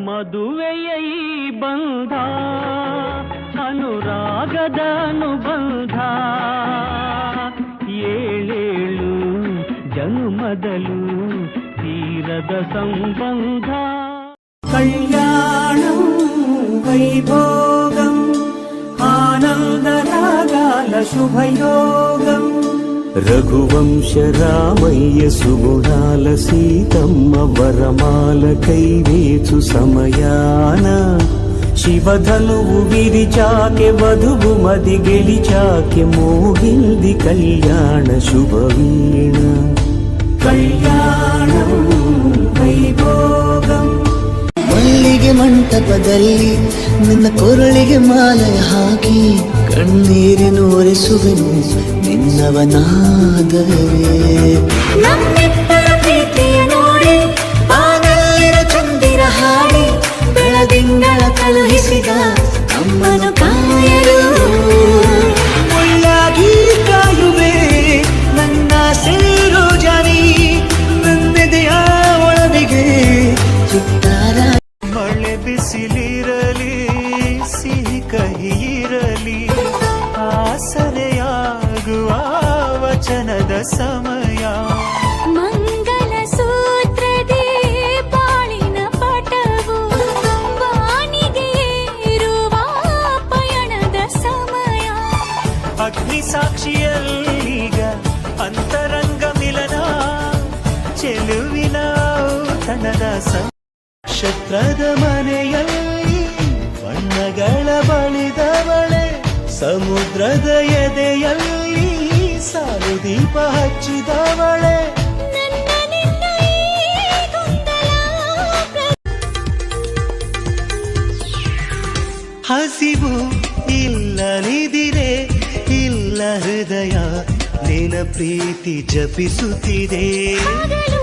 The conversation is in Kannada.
ಮದುವೆಯ ಈ ಬಂಧ ಅನುರಾಗದ ಅನುಬಂಧ ಏಳೇಳು ಜನ್ಮದಲು ತೀರದ ಸಂಬಂಧ ಕಲ್ಯಾಣಂ ವೈಭೋಗಂ ಆನಂದರಾಗಾಲ ಶುಭಯೋಗಂ రఘువంశ రామయ్య సుగుణాల సీతమ్మ వరమాల కైవేచు సమయాన శివధనువు విరిచాకె వధువు మది గెలిచాకె మోగింది కళ్యాణ శుభవీణ ಕಲ್ಯಾಣಂ ವೈಭೋಗಂ ಮಲ್ಲಿಗೆ ಮಂಟಪದಲ್ಲಿ ನಿನ್ನ ಕೊರಳಿಗೆ ಮಾಲೆ ಹಾಕಿ ಕಣ್ಣೀರಿನ ಒರೆಸುವೆನು ನಿನ್ನವನಾದರೆ ನಮ್ಮಿಬ್ಬರ ಪ್ರೀತಿಯ ನೋಡಿ ಬಾನಲ್ಲಿನ ಚಂದಿರ ಹಾಡಿ ಬೆಳದಿಂಗಳ ಕಳುಹಿಸಿದ ಅಮ್ಮನು ಕಾಯಲು ಮುಳ್ಳಾಗಿ ಕಾಯುವೆ ನನ್ನ ಸೇರೋ ಜಾನಿ ನನ್ನೆದೆಯ ಒಳವಿಗೆ ಚಿತ್ತಾರ ಮಳೆ ಬಿಸಿಲಿರಲಿ ಸಿಹಿ ಕಹಿಯಿರಲಿ ಆಸರೆಯಾಗುವ ವಚನದ ಸಮಯ ಮಂಗಲ ಸೂತ್ರದೇ ಬಾಳಿನ ಪಟವು ಬಾನಿಗೆ ಏರುವ ಪಯಣದ ಸಮಯ ಅಗ್ನಿ ಸಾಕ್ಷಿಯಲ್ಲೀಗ ಅಂತರಂಗ ಮಿಲನ ಚೆಲುವಿನ ಔತಣದ ನಕ್ಷತ್ರದ ಮನೆಯಲ್ಲಿ ಬಣ್ಣಗಳ ಬಳಿದವಳೆ ಸಮುದ್ರದ ಎದೆಯಲ್ಲಿ ಸಾಲು ದೀಪ ಹಚ್ಚಿದವಳೆ ನನ್ನ ನಿನ್ನ ಈ ಗೊಂದಲ ಹಸಿವು ಇಲ್ಲದಿರೆ ಇಲ್ಲ ಹೃದಯ ನಿನ್ನ ಪ್ರೀತಿ ಜಪಿಸುತ್ತಿದೆ ಹಗಲು